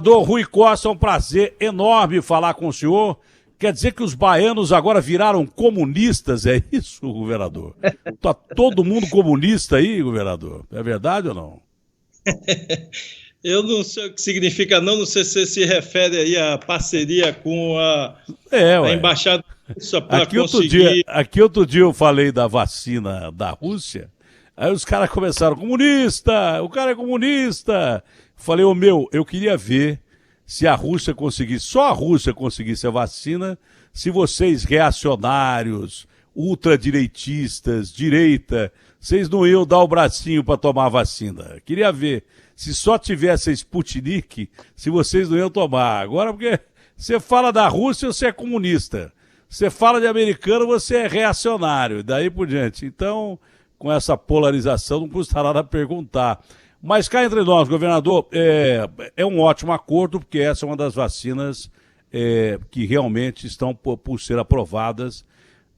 Governador Rui Costa, é um prazer enorme falar com o senhor. Quer dizer que os baianos agora viraram comunistas, é isso, governador? Tá todo mundo comunista aí, governador? É verdade ou não? Eu não sei o que significa, não sei se você se refere aí à parceria com a Embaixada Russa para conseguir... Aqui outro dia eu falei da vacina da Rússia, aí os caras começaram, comunista, o cara é comunista. Falei, eu queria ver se a Rússia conseguisse, só a Rússia conseguisse a vacina, se vocês reacionários, ultradireitistas, direita, vocês não iam dar o bracinho para tomar a vacina. Queria ver se só tivesse a Sputnik, se vocês não iam tomar. Agora, porque você fala da Rússia, você é comunista. Você fala de americano, você é reacionário. Daí por diante. Então, com essa polarização, não custa nada perguntar. Mas cá entre nós, governador, é um ótimo acordo, porque essa é uma das vacinas que realmente estão por ser aprovadas.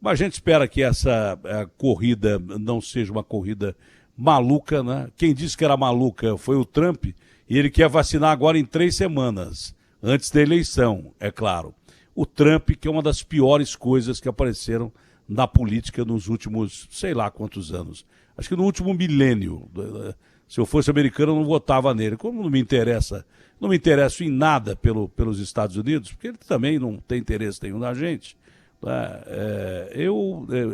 Mas a gente espera que essa corrida não seja uma corrida maluca, né? Quem disse que era maluca foi o Trump, e ele quer vacinar agora em 3 semanas, antes da eleição, é claro. O Trump, que é uma das piores coisas que apareceram na política nos últimos, sei lá quantos anos. Acho que no último milênio. Se eu fosse americano, eu não votava nele. Como não me interesso em nada pelos Estados Unidos, porque ele também não tem interesse nenhum na gente.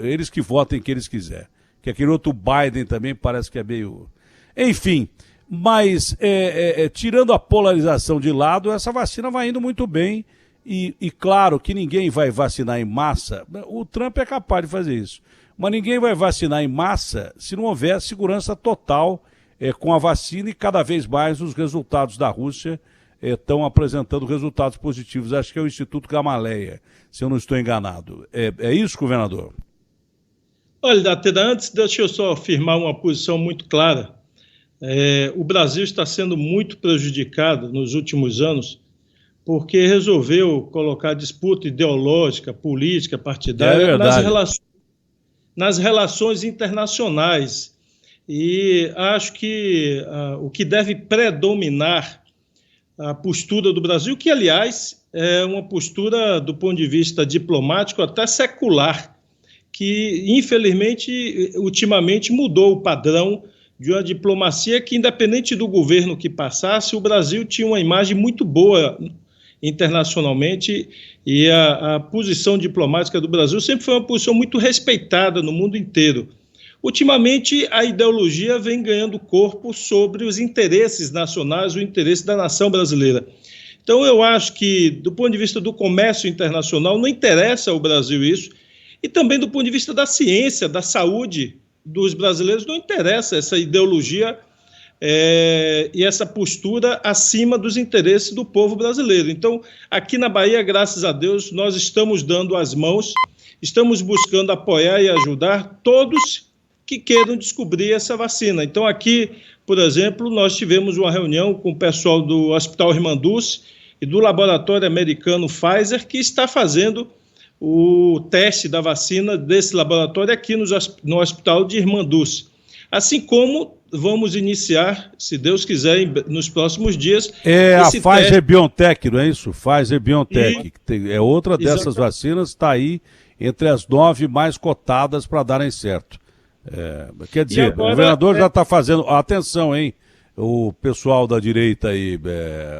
Eles que votem que eles quiserem. Que aquele outro Biden também parece que é meio... Enfim, mas tirando a polarização de lado, essa vacina vai indo muito bem. E claro que ninguém vai vacinar em massa. O Trump é capaz de fazer isso. Mas ninguém vai vacinar em massa se não houver segurança total com a vacina, e cada vez mais os resultados da Rússia estão apresentando resultados positivos. Acho que é o Instituto Gamaleya, se eu não estou enganado. É isso, governador? Olha, Datena, antes deixa eu só afirmar uma posição muito clara. O Brasil está sendo muito prejudicado nos últimos anos porque resolveu colocar disputa ideológica, política, partidária nas relações internacionais. E acho que o que deve predominar a postura do Brasil, que, aliás, é uma postura, do ponto de vista diplomático, até secular, que, infelizmente, ultimamente mudou o padrão de uma diplomacia que, independente do governo que passasse, o Brasil tinha uma imagem muito boa internacionalmente, e a posição diplomática do Brasil sempre foi uma posição muito respeitada no mundo inteiro. Ultimamente, a ideologia vem ganhando corpo sobre os interesses nacionais, o interesse da nação brasileira. Então, eu acho que, do ponto de vista do comércio internacional, não interessa ao Brasil isso, e também do ponto de vista da ciência, da saúde dos brasileiros, não interessa essa ideologia e essa postura acima dos interesses do povo brasileiro. Então, aqui na Bahia, graças a Deus, nós estamos dando as mãos, estamos buscando apoiar e ajudar todos que queiram descobrir essa vacina. Então, aqui, por exemplo, nós tivemos uma reunião com o pessoal do Hospital Irmanduz e do laboratório americano Pfizer, que está fazendo o teste da vacina desse laboratório aqui no Hospital de Irmanduz. Assim como vamos iniciar, se Deus quiser, nos próximos dias... a Pfizer-BioNTech, não é isso? Pfizer-BioNTech, é outra dessas vacinas, está aí entre as 9 mais cotadas para darem certo. Quer dizer, agora, o governador já está fazendo... Atenção, hein? O pessoal da direita aí,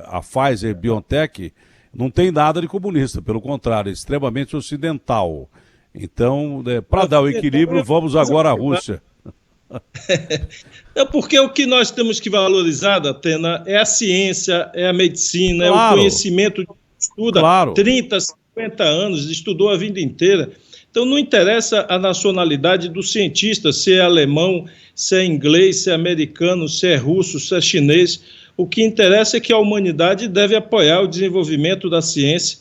a Pfizer-BioNTech, não tem nada de comunista, pelo contrário, é extremamente ocidental. Então, para dar o equilíbrio, vamos agora à Rússia. Porque o que nós temos que valorizar, Datena, é a ciência, é a medicina, é o conhecimento que estuda 30, 50 anos, estudou a vida inteira. Então, não interessa a nacionalidade do cientista, se é alemão, se é inglês, se é americano, se é russo, se é chinês. O que interessa é que a humanidade deve apoiar o desenvolvimento da ciência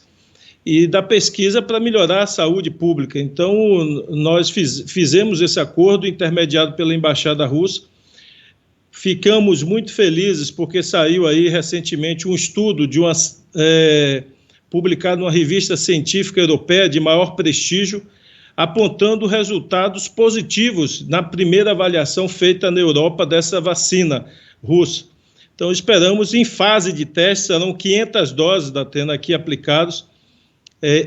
e da pesquisa para melhorar a saúde pública. Então, nós fizemos esse acordo intermediado pela Embaixada Russa. Ficamos muito felizes porque saiu aí recentemente um estudo publicado numa revista científica europeia de maior prestígio, apontando resultados positivos na primeira avaliação feita na Europa dessa vacina russa. Então, esperamos, em fase de teste, serão 500 doses da Atena aqui aplicados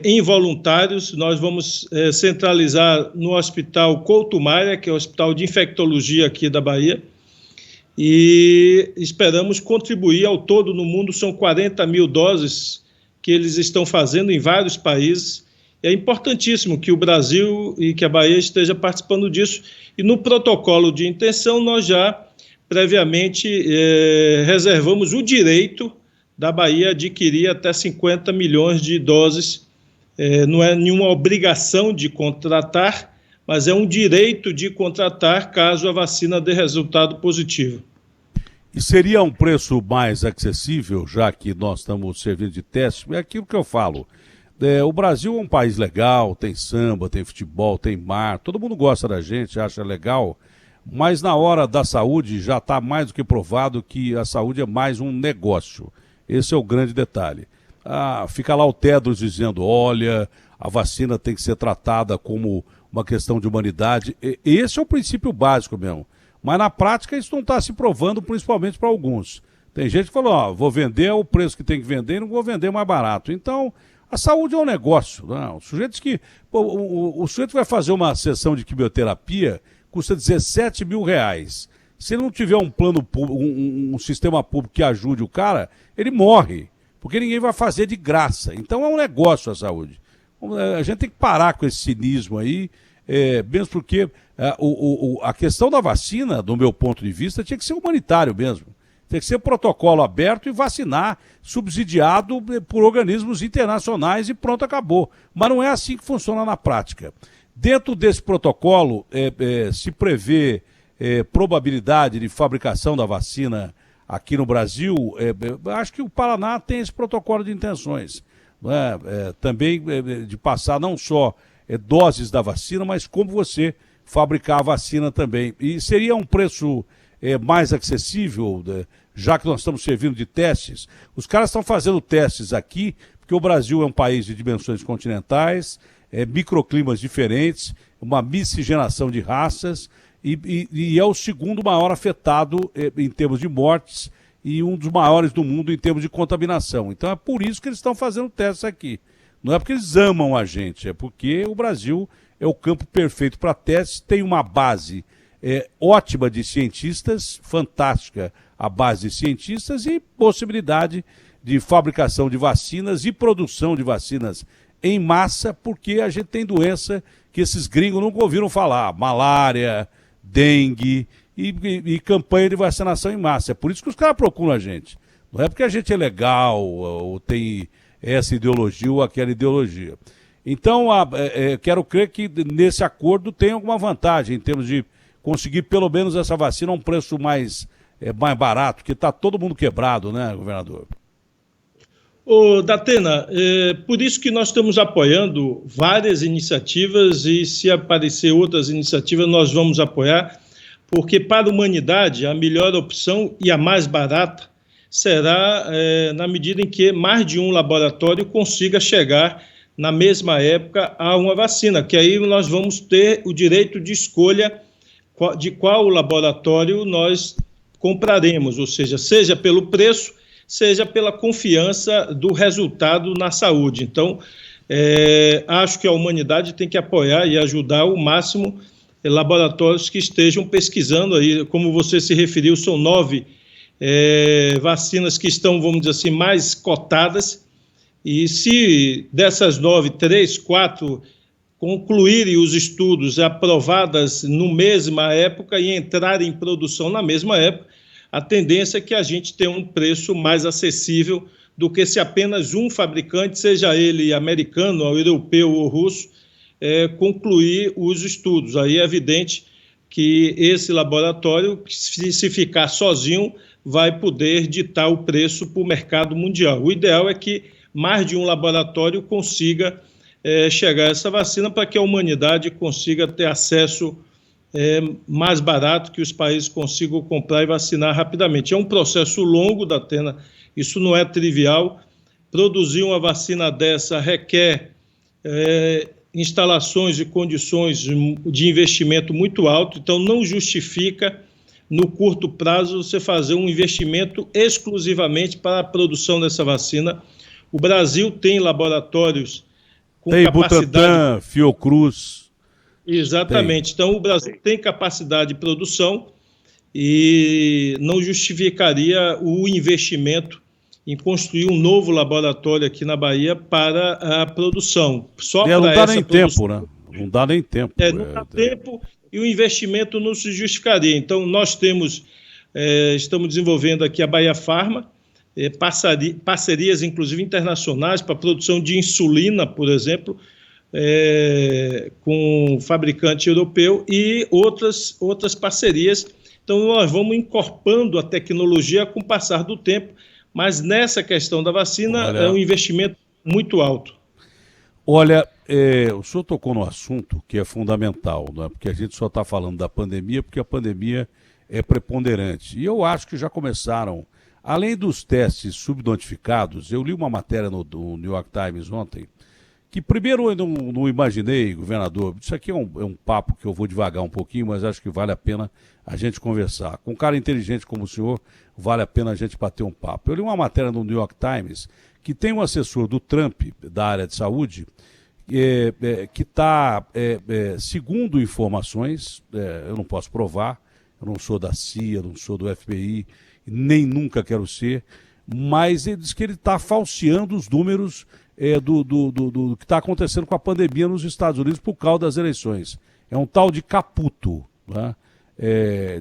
em voluntários. Nós vamos centralizar no Hospital Couto Maia, que é o Hospital de Infectologia aqui da Bahia, e esperamos contribuir. Ao todo, no mundo, são 40 mil doses que eles estão fazendo em vários países. É importantíssimo que o Brasil e que a Bahia esteja participando disso, e no protocolo de intenção nós já previamente reservamos o direito da Bahia adquirir até 50 milhões de doses. Não é nenhuma obrigação de contratar, mas é um direito de contratar caso a vacina dê resultado positivo. E seria um preço mais acessível, já que nós estamos servindo de teste? É aquilo que eu falo. O Brasil é um país legal, tem samba, tem futebol, tem mar, todo mundo gosta da gente, acha legal, mas na hora da saúde já está mais do que provado que a saúde é mais um negócio. Esse é o grande detalhe. Fica lá o Tedros dizendo, olha, a vacina tem que ser tratada como uma questão de humanidade. Esse é o princípio básico mesmo. Mas na prática isso não está se provando, principalmente para alguns. Tem gente que falou, vou vender o preço que tem que vender e não vou vender mais barato. Então, a saúde é um negócio. Não? O sujeito vai fazer uma sessão de quimioterapia, custa R$17 mil. Se ele não tiver um plano público, um sistema público que ajude o cara, ele morre, porque ninguém vai fazer de graça. Então é um negócio a saúde. A gente tem que parar com esse cinismo aí, mesmo porque a questão da vacina, do meu ponto de vista, tinha que ser humanitário mesmo. Tem que ser protocolo aberto e vacinar, subsidiado por organismos internacionais e pronto, acabou. Mas não é assim que funciona na prática. Dentro desse protocolo, se prevê probabilidade de fabricação da vacina aqui no Brasil. Acho que o Paraná tem esse protocolo de intenções. Não é? Também de passar não só doses da vacina, mas como você fabricar a vacina também. E seria um preço mais acessível, já que nós estamos servindo de testes. Os caras estão fazendo testes aqui, porque o Brasil é um país de dimensões continentais, microclimas diferentes, uma miscigenação de raças, e é o segundo maior afetado em termos de mortes e um dos maiores do mundo em termos de contaminação. Então é por isso que eles estão fazendo testes aqui. Não é porque eles amam a gente, é porque o Brasil é o campo perfeito para testes, tem uma base ótima de cientistas, fantástica a base de cientistas, e possibilidade de fabricação de vacinas e produção de vacinas em massa, porque a gente tem doença que esses gringos nunca ouviram falar, malária, dengue e campanha de vacinação em massa. É por isso que os caras procuram a gente. Não é porque a gente é legal ou tem essa ideologia ou aquela ideologia. Então, quero crer que nesse acordo tem alguma vantagem em termos de conseguir pelo menos essa vacina a um preço mais barato, porque está todo mundo quebrado, né, governador? Datena, por isso que nós estamos apoiando várias iniciativas, e se aparecer outras iniciativas nós vamos apoiar, porque para a humanidade a melhor opção e a mais barata será na medida em que mais de um laboratório consiga chegar na mesma época a uma vacina, que aí nós vamos ter o direito de escolha de qual laboratório nós compraremos, ou seja pelo preço, seja pela confiança do resultado na saúde. Então, acho que a humanidade tem que apoiar e ajudar ao máximo laboratórios que estejam pesquisando aí. Como você se referiu, são 9 vacinas que estão, vamos dizer assim, mais cotadas, e se dessas 9, 3, 4 concluírem os estudos aprovadas na mesma época e entrarem em produção na mesma época, a tendência é que a gente tenha um preço mais acessível do que se apenas um fabricante, seja ele americano, ou europeu ou russo, concluir os estudos. Aí é evidente que esse laboratório, se ficar sozinho, vai poder ditar o preço para o mercado mundial. O ideal é que mais de um laboratório consiga chegar a essa vacina para que a humanidade consiga ter acesso mais barato, que os países consigam comprar e vacinar rapidamente. É um processo longo, Datena, isso não é trivial. Produzir uma vacina dessa requer instalações e condições de investimento muito alto, então não justifica no curto prazo, você fazer um investimento exclusivamente para a produção dessa vacina. O Brasil tem laboratórios com tem capacidade... Butantan, Fiocruz. Exatamente. Então, o Brasil tem capacidade de produção e não justificaria o investimento em construir um novo laboratório aqui na Bahia para a produção. Só para não dá essa nem produção. tempo, né? Não dá nem tempo. Não dá tempo e o investimento não se justificaria. Então, nós estamos desenvolvendo aqui a Bahia Pharma, parcerias, inclusive, internacionais para a produção de insulina, por exemplo, com um fabricante europeu e outras parcerias. Então, nós vamos incorporando a tecnologia com o passar do tempo, mas nessa questão da vacina é um investimento muito alto. Olha, o senhor tocou no assunto que é fundamental, né? Porque a gente só está falando da pandemia porque a pandemia é preponderante. E eu acho que já começaram, além dos testes subnotificados, eu li uma matéria no New York Times ontem, que primeiro eu não imaginei, governador, isso aqui é um papo que eu vou devagar um pouquinho, mas acho que vale a pena a gente conversar. Com um cara inteligente como o senhor, vale a pena a gente bater um papo. Eu li uma matéria no New York Times que tem um assessor do Trump, da área de saúde, que está, segundo informações, eu não posso provar, eu não sou da CIA, não sou do FBI, nem nunca quero ser, mas ele diz que ele está falseando os números do que está acontecendo com a pandemia nos Estados Unidos por causa das eleições. É um tal de Caputo, né?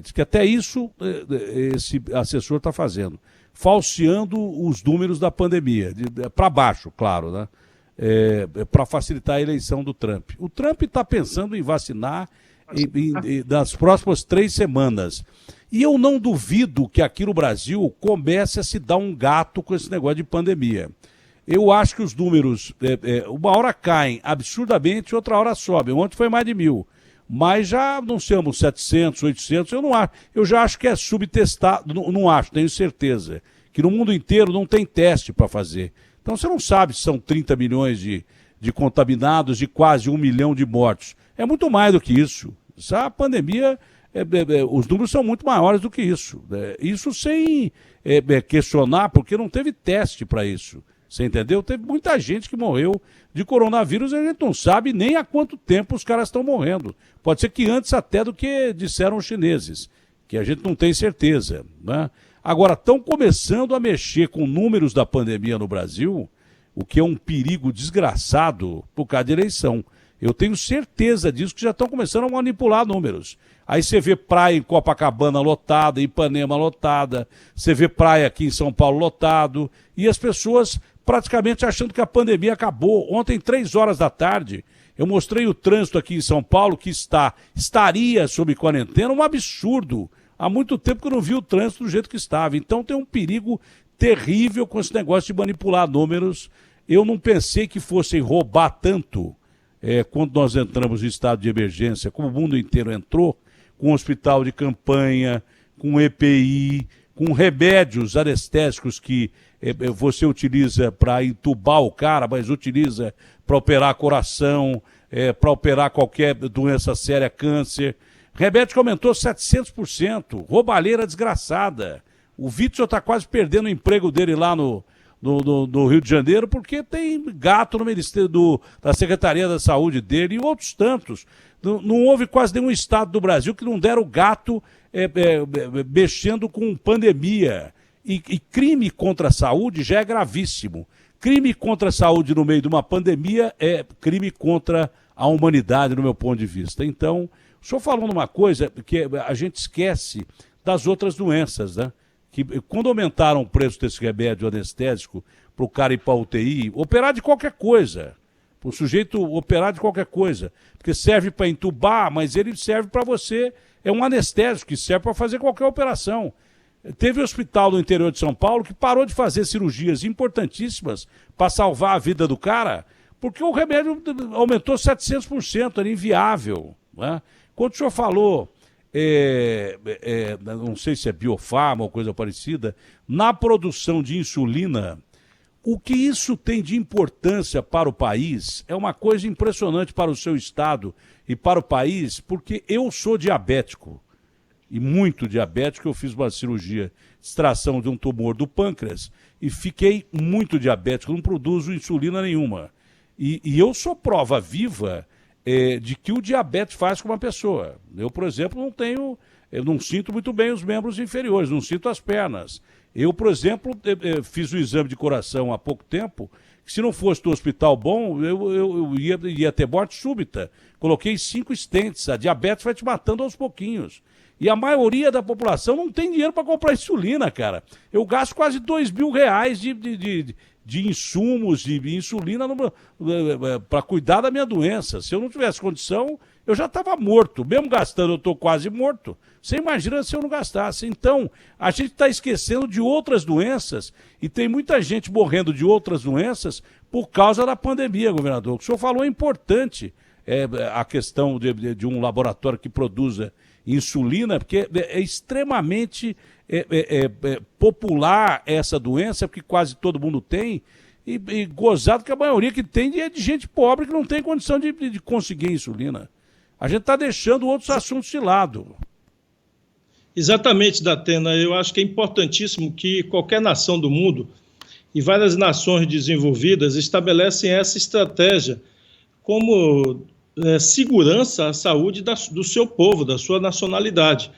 Diz que até isso esse assessor está fazendo, falseando os números da pandemia, para baixo, claro, né? Para facilitar a eleição do Trump. O Trump está pensando em vacinar nas próximas 3 semanas. E eu não duvido que aqui no Brasil comece a se dar um gato com esse negócio de pandemia. Eu acho que os números, uma hora caem absurdamente, outra hora sobem. Ontem foi mais de 1.000. Mas já anunciamos 700, 800, eu não acho. Eu já acho que é subtestado, não acho, tenho certeza. Que no mundo inteiro não tem teste para fazer. Então você não sabe se são 30 milhões de contaminados e quase 1 milhão de mortos. É muito mais do que isso. A pandemia, os números são muito maiores do que isso. Isso sem questionar, porque não teve teste para isso. Você entendeu? Teve muita gente que morreu de coronavírus e a gente não sabe nem há quanto tempo os caras estão morrendo. Pode ser que antes até do que disseram os chineses, que a gente não tem certeza, né? Agora, estão começando a mexer com números da pandemia no Brasil, o que é um perigo desgraçado por causa de eleição. Eu tenho certeza disso, que já estão começando a manipular números. Aí você vê praia em Copacabana lotada, Ipanema lotada, você vê praia aqui em São Paulo lotado, e as pessoas praticamente achando que a pandemia acabou. Ontem, 3 horas da tarde, eu mostrei o trânsito aqui em São Paulo, que estaria sob quarentena, um absurdo. Há muito tempo que eu não vi o trânsito do jeito que estava. Então tem um perigo terrível com esse negócio de manipular números. Eu não pensei que fossem roubar tanto quando nós entramos em estado de emergência, como o mundo inteiro entrou, com hospital de campanha, com EPI, com remédios anestésicos que você utiliza para entubar o cara, mas utiliza para operar coração, para operar qualquer doença séria, câncer. Remédio que aumentou 700%, roubalheira desgraçada. O Witzel está quase perdendo o emprego dele lá no Rio de Janeiro porque tem gato no Ministério da Secretaria da Saúde dele e outros tantos. Não houve quase nenhum estado do Brasil que não deram gato mexendo com pandemia. E crime contra a saúde já é gravíssimo. Crime contra a saúde no meio de uma pandemia é crime contra a humanidade, no meu ponto de vista. Então, o senhor falou numa coisa que a gente esquece das outras doenças, né? Que quando aumentaram o preço desse remédio anestésico para o cara ir para a UTI, operar de qualquer coisa, para o sujeito operar de qualquer coisa, porque serve para entubar, mas ele serve para você, é um anestésico que serve para fazer qualquer operação. Teve um hospital no interior de São Paulo que parou de fazer cirurgias importantíssimas para salvar a vida do cara, porque o remédio aumentou 700%, era inviável, né? Quando o senhor falou, não sei se é biofarma ou coisa parecida, na produção de insulina, o que isso tem de importância para o país é uma coisa impressionante para o seu estado e para o país, porque eu sou diabético. e muito diabético. Eu fiz uma cirurgia de extração de um tumor do pâncreas e fiquei muito diabético, não produzo insulina nenhuma. E eu sou prova viva de que o diabetes faz com uma pessoa. Eu, por exemplo, eu não sinto muito bem os membros inferiores, não sinto as pernas. Eu, por exemplo, fiz um exame de coração há pouco tempo, que se não fosse do hospital bom, eu ia ter morte súbita. Coloquei 5 stents, a diabetes vai te matando aos pouquinhos. E a maioria da população não tem dinheiro para comprar insulina, cara. Eu gasto quase R$ 2.000 de insumos, de insulina para cuidar da minha doença. Se eu não tivesse condição, eu já estava morto. Mesmo gastando, eu estou quase morto. Você imagina se eu não gastasse. Então, a gente está esquecendo de outras doenças e tem muita gente morrendo de outras doenças por causa da pandemia, governador. O que o senhor falou é importante, a questão de um laboratório que produza insulina, porque é extremamente popular essa doença, porque quase todo mundo tem, e gozado que a maioria que tem é de gente pobre que não tem condição de conseguir insulina. A gente está deixando outros assuntos de lado. Exatamente, Datena. Eu acho que é importantíssimo que qualquer nação do mundo e várias nações desenvolvidas estabelecem essa estratégia como segurança à saúde do seu povo, da sua nacionalidade.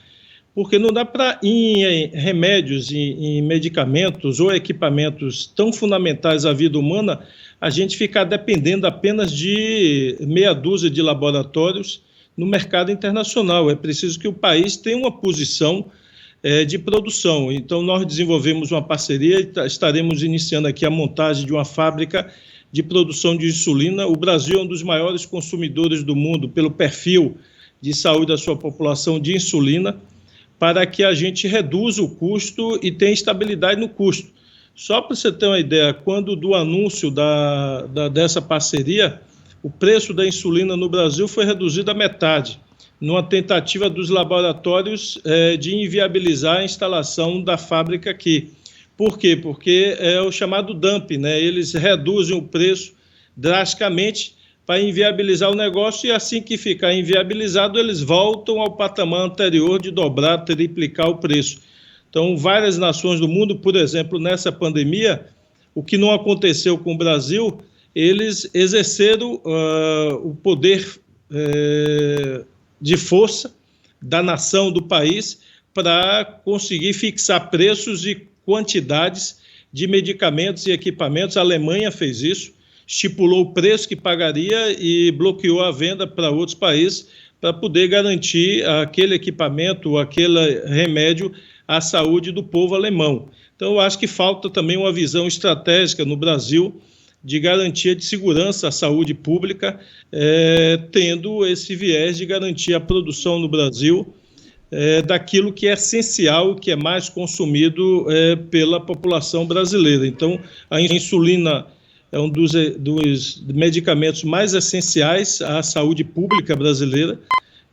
Porque não dá para ir em remédios, em medicamentos ou equipamentos tão fundamentais à vida humana, a gente ficar dependendo apenas de meia dúzia de laboratórios no mercado internacional. É preciso que o país tenha uma posição de produção. Então, nós desenvolvemos uma parceria e estaremos iniciando aqui a montagem de uma fábrica de produção de insulina. O Brasil é um dos maiores consumidores do mundo pelo perfil de saúde da sua população de insulina, para que a gente reduza o custo e tenha estabilidade no custo. Só para você ter uma ideia, quando do anúncio dessa parceria, o preço da insulina no Brasil foi reduzido à metade, numa tentativa dos laboratórios de inviabilizar a instalação da fábrica aqui. Por quê? Porque é o chamado dumping, né? Eles reduzem o preço drasticamente para inviabilizar o negócio, e assim que ficar inviabilizado, eles voltam ao patamar anterior de dobrar, triplicar o preço. Então, várias nações do mundo, por exemplo, nessa pandemia, o que não aconteceu com o Brasil, eles exerceram o poder de força da nação, do país, para conseguir fixar preços e quantidades de medicamentos e equipamentos. A Alemanha fez isso, estipulou o preço que pagaria e bloqueou a venda para outros países para poder garantir aquele equipamento, aquele remédio à saúde do povo alemão. Então, eu acho que falta também uma visão estratégica no Brasil de garantia de segurança à saúde pública, tendo esse viés de garantir a produção no Brasil daquilo que é essencial, que é mais consumido pela população brasileira. Então, a insulina é um dos medicamentos mais essenciais à saúde pública brasileira,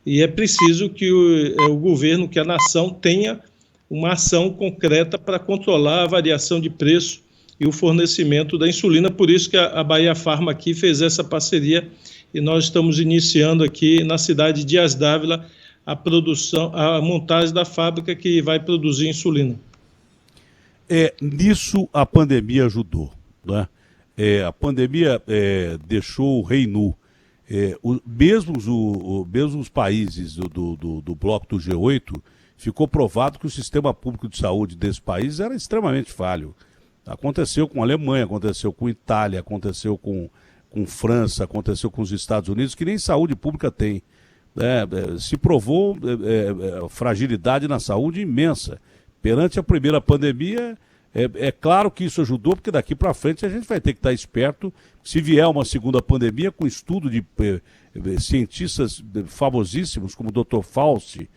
e é preciso que o governo, que a nação tenha uma ação concreta para controlar a variação de preço e o fornecimento da insulina. Por isso que a Bahia Pharma aqui fez essa parceria, e nós estamos iniciando aqui na cidade de Dias d'Ávila a montagem da fábrica que vai produzir insulina. Nisso a pandemia ajudou, né? A pandemia deixou o rei nu. Mesmo os países do bloco do G8, ficou provado que o sistema público de saúde desse país era extremamente falho. Aconteceu com a Alemanha, aconteceu com a Itália, aconteceu com França, aconteceu com os Estados Unidos, que nem saúde pública tem. Se provou fragilidade na saúde imensa. Perante a primeira pandemia, é claro que isso ajudou, porque daqui para frente a gente vai ter que estar esperto. Se vier uma segunda pandemia, com estudo de cientistas famosíssimos, como o Dr. Fauci,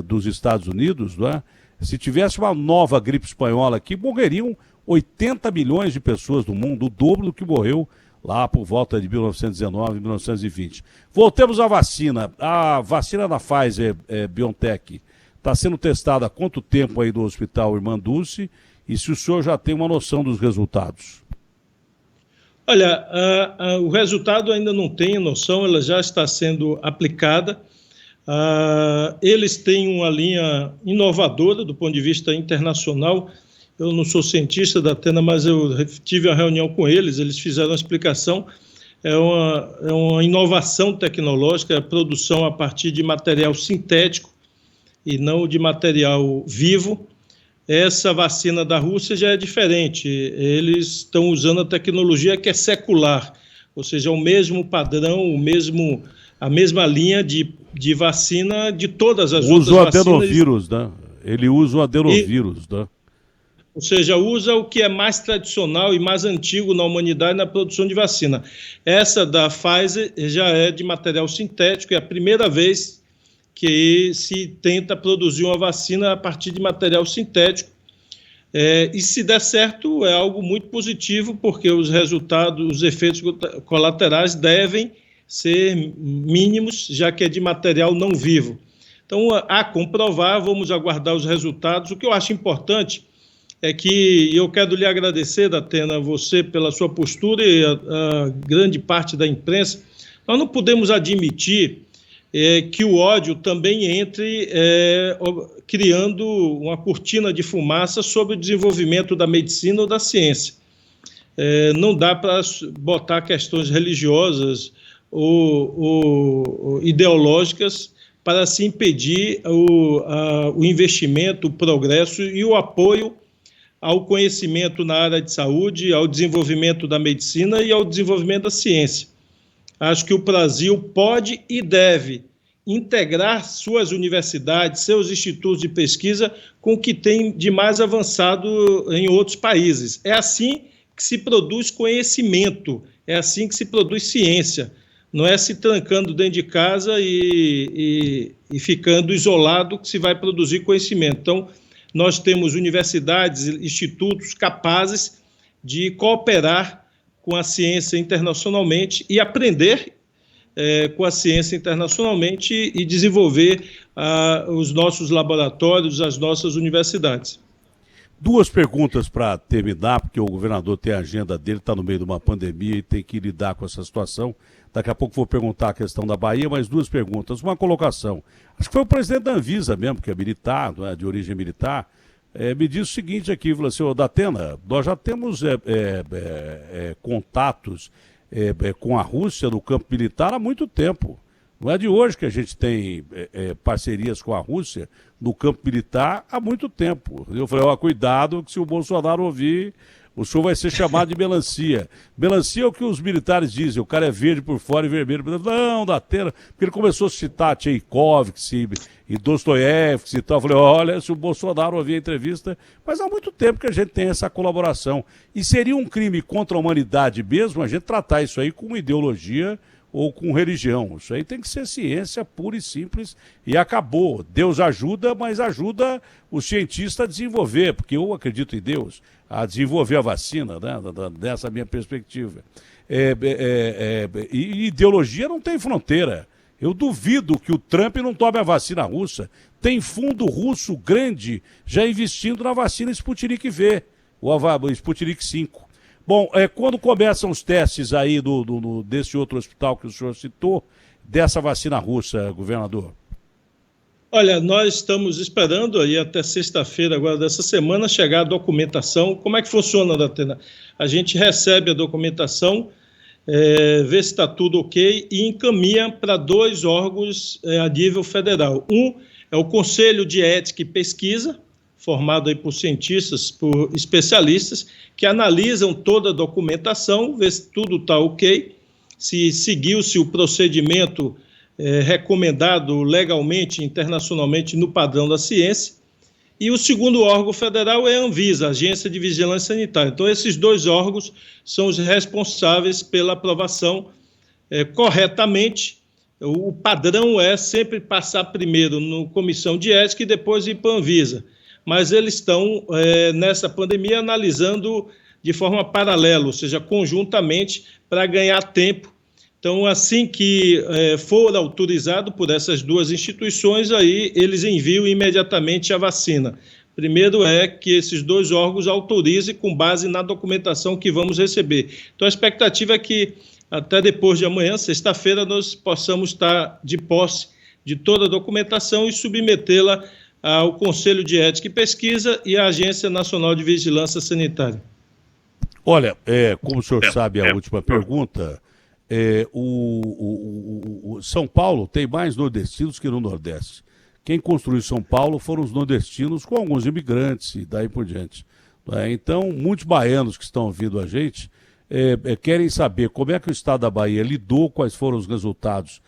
dos Estados Unidos, não é? Se tivesse uma nova gripe espanhola aqui, morreriam 80 milhões de pessoas no mundo, o dobro do que morreu lá por volta de 1919, 1920. Voltemos à vacina. A vacina da Pfizer BioNTech está sendo testada há quanto tempo aí no Hospital Irmã Dulce? E se o senhor já tem uma noção dos resultados? Olha, o resultado ainda não tem noção, ela já está sendo aplicada. Eles têm uma linha inovadora do ponto de vista internacional. Eu não sou cientista da Atena, mas eu tive uma reunião com eles, eles fizeram uma explicação. É uma inovação tecnológica, a produção a partir de material sintético e não de material vivo. Essa vacina da Rússia já é diferente, eles estão usando a tecnologia que é secular, ou seja, o mesmo padrão, a mesma linha de vacina de todas as outras vacinas. Usa o adenovírus, né? Ele usa o adenovírus, né? Ou seja, usa o que é mais tradicional e mais antigo na humanidade na produção de vacina. Essa da Pfizer já é de material sintético, é a primeira vez que se tenta produzir uma vacina a partir de material sintético. E se der certo, é algo muito positivo, porque os resultados, os efeitos colaterais devem ser mínimos, já que é de material não vivo. Então, a comprovar, vamos aguardar os resultados. O que eu acho importante é que eu quero lhe agradecer, Datena, você pela sua postura e a grande parte da imprensa. Nós não podemos admitir que o ódio também entre criando uma cortina de fumaça sobre o desenvolvimento da medicina ou da ciência. Não dá para botar questões religiosas ou ideológicas para se impedir o investimento, o progresso e o apoio ao conhecimento na área de saúde, ao desenvolvimento da medicina e ao desenvolvimento da ciência. Acho que o Brasil pode e deve integrar suas universidades, seus institutos de pesquisa com o que tem de mais avançado em outros países. É assim que se produz conhecimento, é assim que se produz ciência. Não é se trancando dentro de casa e ficando isolado que se vai produzir conhecimento. Então, nós temos universidades, institutos capazes de cooperar com a ciência internacionalmente e aprender com a ciência internacionalmente e desenvolver os nossos laboratórios, as nossas universidades. Duas perguntas para terminar, porque o governador tem a agenda dele, está no meio de uma pandemia e tem que lidar com essa situação. Daqui a pouco vou perguntar a questão da Bahia, mas duas perguntas. Uma colocação. Acho que foi o presidente da Anvisa mesmo, que é militar, não é, de origem militar, me disse o seguinte aqui, falou assim, Datena, nós já temos contatos com a Rússia no campo militar há muito tempo. Não é de hoje que a gente tem parcerias com a Rússia no campo militar há muito tempo. Eu falei, cuidado que se o Bolsonaro ouvir, o senhor vai ser chamado de melancia. Melancia é o que os militares dizem, o cara é verde por fora e vermelho por dentro. Não, Datena, porque ele começou a citar Tchaikovsky e Dostoiévski e tal. Eu falei, olha, se o Bolsonaro ouvir a entrevista, mas há muito tempo que a gente tem essa colaboração. E seria um crime contra a humanidade mesmo a gente tratar isso aí com ideologia ou com religião. Isso aí tem que ser ciência pura e simples e acabou. Deus ajuda, mas ajuda o cientista a desenvolver, porque eu acredito em Deus, a desenvolver a vacina, né, dessa minha perspectiva. E ideologia não tem fronteira. Eu duvido que o Trump não tome a vacina russa. Tem fundo russo grande já investindo na vacina Sputnik V, o Sputnik 5. Bom, quando começam os testes aí desse outro hospital que o senhor citou, dessa vacina russa, governador? Olha, nós estamos esperando aí até sexta-feira agora dessa semana chegar a documentação. Como é que funciona, Datena? A gente recebe a documentação, vê se está tudo ok e encaminha para dois órgãos a nível federal. Um é o Conselho de Ética e Pesquisa, formado aí por cientistas, por especialistas, que analisam toda a documentação, vê se tudo está ok, se seguiu-se o procedimento recomendado legalmente, internacionalmente, no padrão da ciência. E o segundo órgão federal é a Anvisa, Agência de Vigilância Sanitária. Então, esses dois órgãos são os responsáveis pela aprovação corretamente. O padrão é sempre passar primeiro no Comissão de Ética e depois ir para a Anvisa. Mas eles estão, nessa pandemia, analisando de forma paralela, ou seja, conjuntamente, para ganhar tempo. Então, assim que for autorizado por essas duas instituições, aí eles enviam imediatamente a vacina. Primeiro é que esses dois órgãos autorizem com base na documentação que vamos receber. Então, a expectativa é que até depois de amanhã, sexta-feira, nós possamos estar de posse de toda a documentação e submetê-la ao Conselho de Ética e Pesquisa e à Agência Nacional de Vigilância Sanitária. Olha, como o senhor sabe, a última pergunta, São Paulo tem mais nordestinos que no Nordeste. Quem construiu São Paulo foram os nordestinos com alguns imigrantes e daí por diante. Então, muitos baianos que estão ouvindo a gente querem saber como é que o Estado da Bahia lidou, quais foram os resultados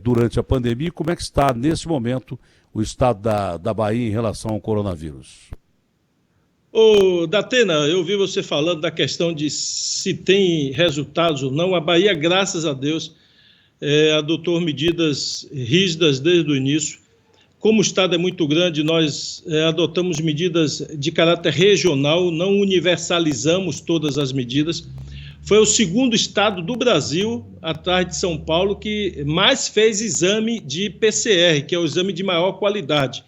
durante a pandemia e como é que está, nesse momento, o Estado da Bahia em relação ao coronavírus. Ô, Datena, eu ouvi você falando da questão de se tem resultados ou não. A Bahia, graças a Deus, adotou medidas rígidas desde o início. Como o Estado é muito grande, nós adotamos medidas de caráter regional, não universalizamos todas as medidas. Foi o segundo estado do Brasil, atrás de São Paulo, que mais fez exame de PCR, que é o exame de maior qualidade.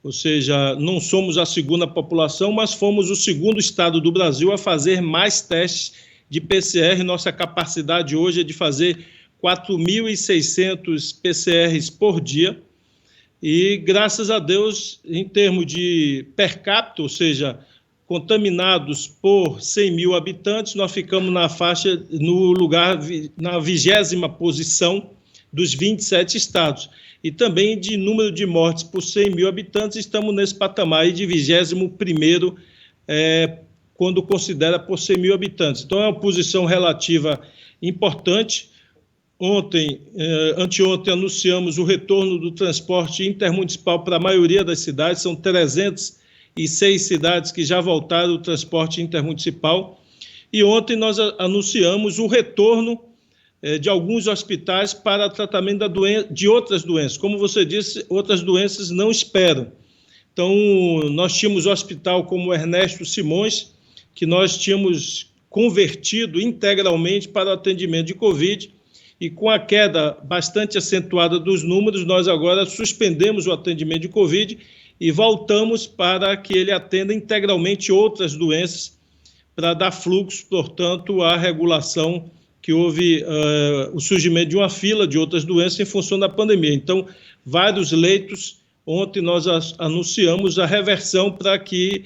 Ou seja, não somos a segunda população, mas fomos o segundo estado do Brasil a fazer mais testes de PCR. Nossa capacidade hoje é de fazer 4.600 PCRs por dia. E, graças a Deus, em termos de per capita, ou seja, contaminados por 100 mil habitantes, nós ficamos na faixa, no lugar, na 20ª posição dos 27 estados. E também de número de mortes por 100 mil habitantes, estamos nesse patamar aí de 21º, quando considera por 100 mil habitantes. Então, é uma posição relativa importante. Anteontem, anunciamos o retorno do transporte intermunicipal para a maioria das cidades, são 306 cidades que já voltaram o transporte intermunicipal. E ontem nós anunciamos o retorno de alguns hospitais para tratamento de outras doenças. Como você disse, outras doenças não esperam. Então, nós tínhamos um hospital como o Ernesto Simões, que nós tínhamos convertido integralmente para o atendimento de Covid, e com a queda bastante acentuada dos números, nós agora suspendemos o atendimento de Covid e voltamos para que ele atenda integralmente outras doenças, para dar fluxo, portanto, à regulação que houve o surgimento de uma fila de outras doenças em função da pandemia. Então, vários leitos, ontem nós anunciamos a reversão para que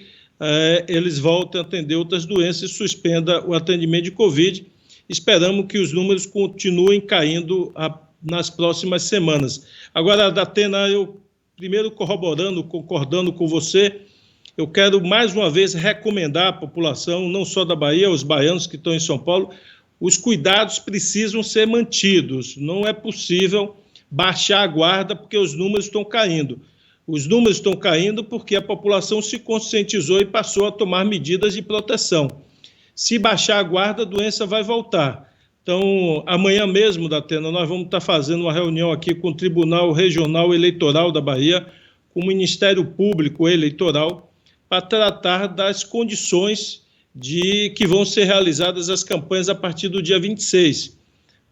eles voltem a atender outras doenças e suspenda o atendimento de Covid. Esperamos que os números continuem caindo nas próximas semanas. Agora, Datena, eu primeiro concordando com você, eu quero mais uma vez recomendar à população, não só da Bahia, os baianos que estão em São Paulo, os cuidados precisam ser mantidos. Não é possível baixar a guarda porque os números estão caindo. Os números estão caindo porque a população se conscientizou e passou a tomar medidas de proteção. Se baixar a guarda, a doença vai voltar. Então, amanhã mesmo, Datena, nós vamos estar fazendo uma reunião aqui com o Tribunal Regional Eleitoral da Bahia, com o Ministério Público Eleitoral, para tratar das condições que vão ser realizadas as campanhas a partir do dia 26,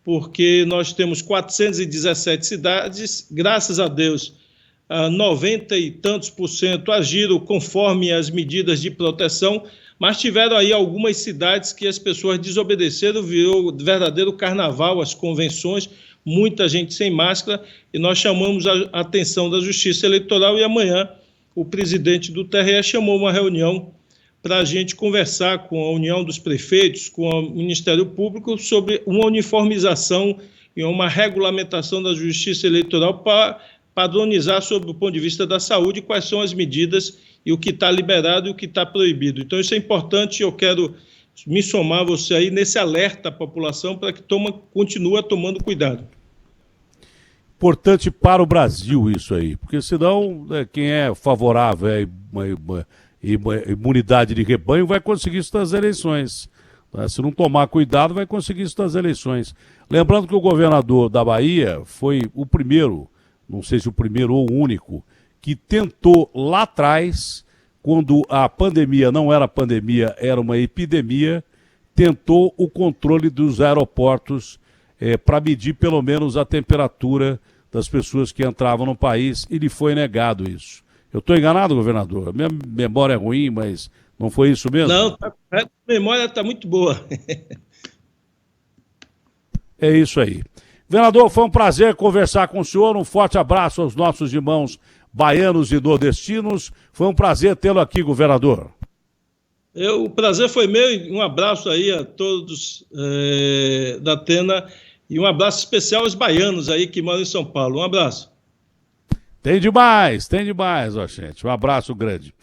porque nós temos 417 cidades, graças a Deus, 90 e tantos % agiram conforme as medidas de proteção, mas tiveram aí algumas cidades que as pessoas desobedeceram, virou verdadeiro carnaval, as convenções, muita gente sem máscara, e nós chamamos a atenção da Justiça Eleitoral e amanhã o presidente do TRE chamou uma reunião para a gente conversar com a União dos Prefeitos, com o Ministério Público, sobre uma uniformização e uma regulamentação da Justiça Eleitoral para padronizar, sob o ponto de vista da saúde, quais são as medidas e o que está liberado e o que está proibido. Então, isso é importante e eu quero me somar a você aí nesse alerta à população para que continue tomando cuidado. Importante para o Brasil isso aí, porque senão quem é favorável à imunidade de rebanho vai conseguir isso nas eleições. Se não tomar cuidado, vai conseguir isso nas eleições. Lembrando que o governador da Bahia foi o primeiro, não sei se o primeiro ou o único, que tentou lá atrás, quando a pandemia não era pandemia, era uma epidemia, tentou o controle dos aeroportos para medir pelo menos a temperatura das pessoas que entravam no país e lhe foi negado isso. Eu estou enganado, governador? Minha memória é ruim, mas não foi isso mesmo? Não, a memória está muito boa. É isso aí. Governador, foi um prazer conversar com o senhor. Um forte abraço aos nossos irmãos baianos e nordestinos. Foi um prazer tê-lo aqui, governador. O prazer foi meu. Um abraço aí a todos da Atena e um abraço especial aos baianos aí que moram em São Paulo. Um abraço. Tem demais, ó, gente. Um abraço grande.